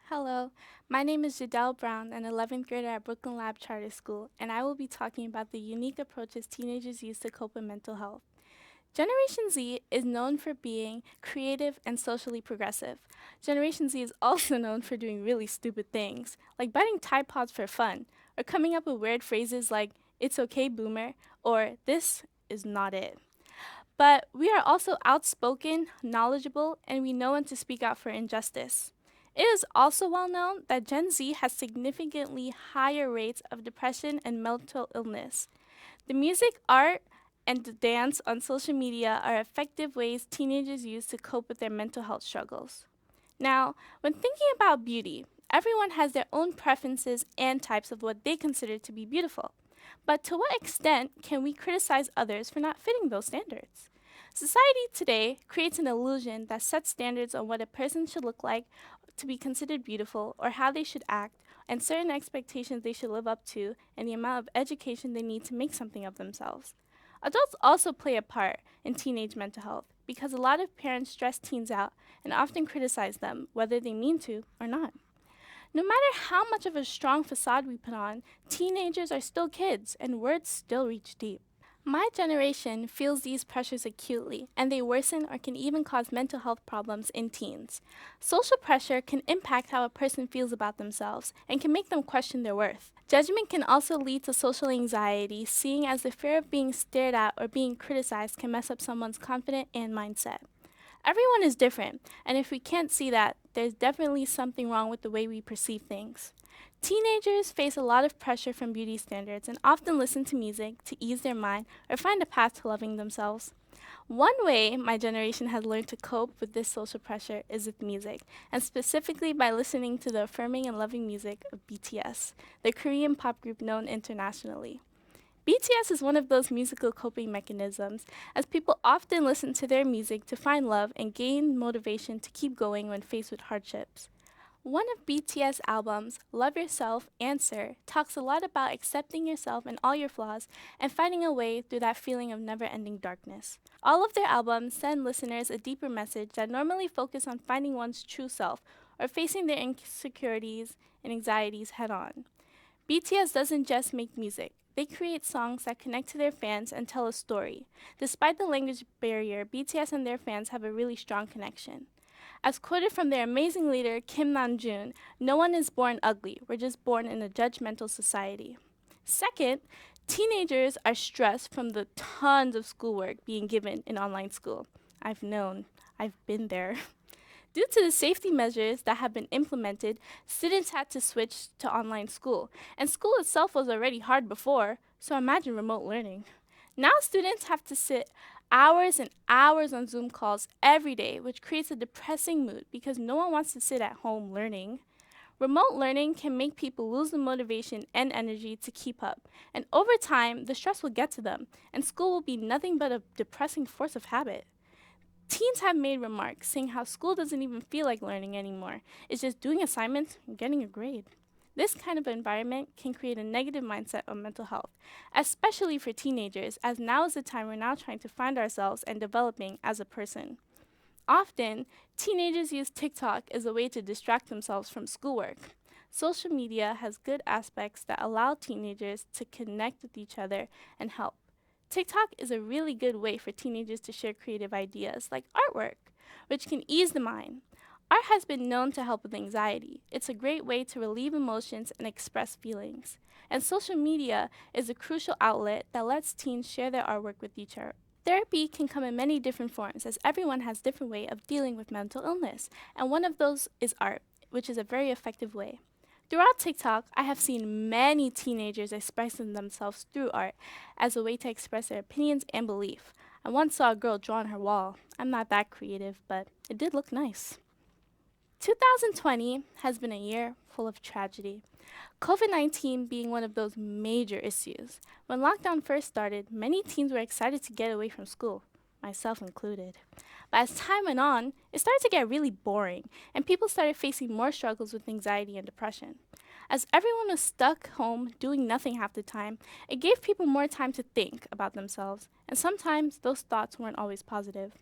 Hello, my name is Jadell Browne, an 11th grader at BrooklynLab Charter School, and I will be talking about the unique approaches teenagers use to cope with mental health. Generation Z is known for being creative and socially progressive. Generation Z is also known for doing really stupid things, like biting Tide Pods for fun, or coming up with weird phrases like, "It's okay, boomer," or "This is not it." But we are also outspoken, knowledgeable, and we know when to speak out for injustice. It is also well known that Gen Z has significantly higher rates of depression and mental illness. The music, art, and the dance on social media are effective ways teenagers use to cope with their mental health struggles. Now, when thinking about beauty, everyone has their own preferences and types of what they consider to be beautiful. But to what extent can we criticize others for not fitting those standards? Society today creates an illusion that sets standards on what a person should look like to be considered beautiful or how they should act, and certain expectations they should live up to, and the amount of education they need to make something of themselves. Adults also play a part in teenage mental health because a lot of parents stress teens out and often criticize them, whether they mean to or not. No matter how much of a strong facade we put on, teenagers are still kids and words still reach deep. My generation feels these pressures acutely, and they worsen or can even cause mental health problems in teens. Social pressure can impact how a person feels about themselves and can make them question their worth. Judgment can also lead to social anxiety, seeing as the fear of being stared at or being criticized can mess up someone's confidence and mindset. Everyone is different, and if we can't see that, there's definitely something wrong with the way we perceive things. Teenagers face a lot of pressure from beauty standards and often listen to music to ease their mind or find a path to loving themselves. One way my generation has learned to cope with this social pressure is with music, and specifically by listening to the affirming and loving music of BTS, the Korean pop group known internationally. BTS is one of those musical coping mechanisms, as people often listen to their music to find love and gain motivation to keep going when faced with hardships. One of BTS albums, Love Yourself, Answer, talks a lot about accepting yourself and all your flaws and finding a way through that feeling of never-ending darkness. All of their albums send listeners a deeper message that normally focus on finding one's true self or facing their insecurities and anxieties head-on. BTS doesn't just make music. They create songs that connect to their fans and tell a story. Despite the language barrier, BTS and their fans have a really strong connection. As quoted from their amazing leader, Kim Namjoon, "No one is born ugly. We're just born in a judgmental society." Second, teenagers are stressed from the tons of schoolwork being given in online school. I've known. I've been there. Due to the safety measures that have been implemented, students had to switch to online school, and school itself was already hard before, so imagine remote learning. Now students have to sit hours and hours on Zoom calls every day, which creates a depressing mood because no one wants to sit at home learning. Remote learning can make people lose the motivation and energy to keep up, and over time, the stress will get to them, and school will be nothing but a depressing force of habit. Teens have made remarks saying how school doesn't even feel like learning anymore. It's just doing assignments and getting a grade. This kind of environment can create a negative mindset of mental health, especially for teenagers, as now is the time we're now trying to find ourselves and developing as a person. Often, teenagers use TikTok as a way to distract themselves from schoolwork. Social media has good aspects that allow teenagers to connect with each other and help. TikTok is a really good way for teenagers to share creative ideas like artwork, which can ease the mind. Art has been known to help with anxiety. It's a great way to relieve emotions and express feelings. And social media is a crucial outlet that lets teens share their artwork with each other. Therapy can come in many different forms as everyone has different way of dealing with mental illness, and one of those is art, which is a very effective way. Throughout TikTok, I have seen many teenagers expressing themselves through art as a way to express their opinions and belief. I once saw a girl draw on her wall. I'm not that creative, but it did look nice. 2020 has been a year full of tragedy. COVID-19 being one of those major issues. When lockdown first started, many teens were excited to get away from school, myself included. But as time went on, it started to get really boring, and people started facing more struggles with anxiety and depression. As everyone was stuck home doing nothing half the time, it gave people more time to think about themselves, and sometimes those thoughts weren't always positive.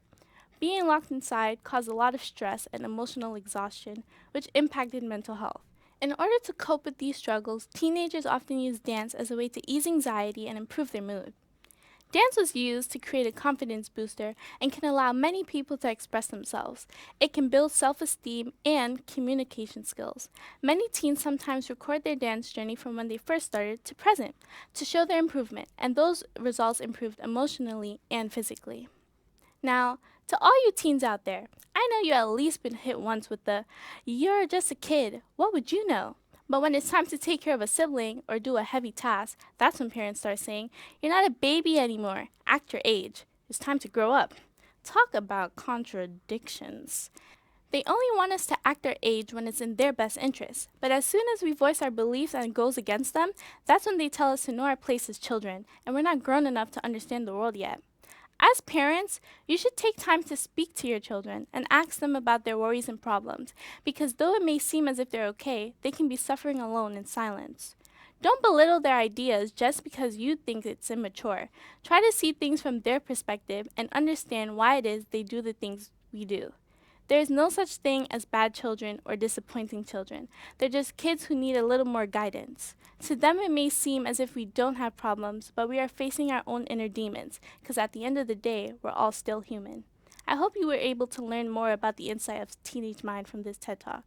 Being locked inside caused a lot of stress and emotional exhaustion, which impacted mental health. In order to cope with these struggles, teenagers often use dance as a way to ease anxiety and improve their mood. Dance was used to create a confidence booster and can allow many people to express themselves. It can build self esteem and communication skills. Many teens sometimes record their dance journey from when they first started to present to show their improvement, and those results improved emotionally and physically. Now, to all you teens out there, I know you at least been hit once with the, "You're just a kid, what would you know?" But when it's time to take care of a sibling or do a heavy task, that's when parents start saying, "You're not a baby anymore, act your age. It's time to grow up." Talk about contradictions. They only want us to act our age when it's in their best interest. But as soon as we voice our beliefs and goes against them, that's when they tell us to know our place as children, and we're not grown enough to understand the world yet. As parents, you should take time to speak to your children and ask them about their worries and problems, because though it may seem as if they're okay, they can be suffering alone in silence. Don't belittle their ideas just because you think it's immature. Try to see things from their perspective and understand why it is they do the things we do. There is no such thing as bad children or disappointing children. They're just kids who need a little more guidance. To them, it may seem as if we don't have problems, but we are facing our own inner demons, because at the end of the day, we're all still human. I hope you were able to learn more about the insight of teenage mind from this TED Talk.